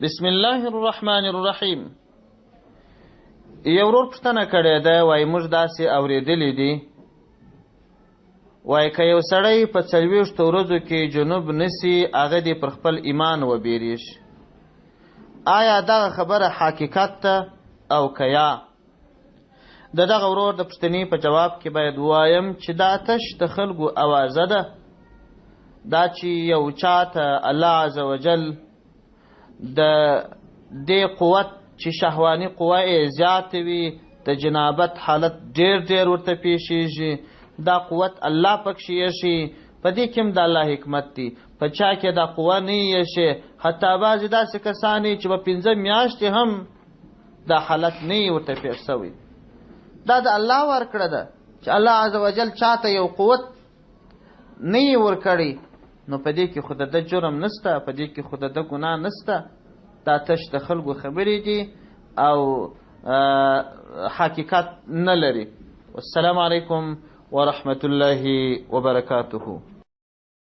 بسم الله الرحمن الرحیم. یو ورور پوښتنه کړې ده، وایي موږ داسې اورېدلي دي، وایي که یو سړی په 40 ورځو کې جنوب نسی، هغه دې پر خپل ایمان وبېرېږي. آیا دغه خبره حقیقت ده او که یا؟ د دغه ورور د پوښتنې په جواب کې باید ووایم چې دا تش د خلکو اوازه ده. دا چې یو چاته الله عز وجل د دې قوت چې شهواني قوه یې زیاته وي، د جنابت حالت ډېر ورته پیښیږي، دا قوت الله پکښې ایښي، په دې کې هم د الله حکمت دی. په چا کې دا قوه نه یې ایښې، حتی بعضې داسې کسان چې په 5 میاشتې هم دا حالت نه یې ورته پیښ شوی. دا د الله ورکړه ده چې الله عز وجل چاته یو قوت نه یې ورکړی، نو په دې کې خو د ده جرم نسته، په دې کې خو د ده ګناه نسته. دا تش د خلکو خبرې دي او حقیقت نه لري. والسلام علیکم ورحمة الله وبرکاته.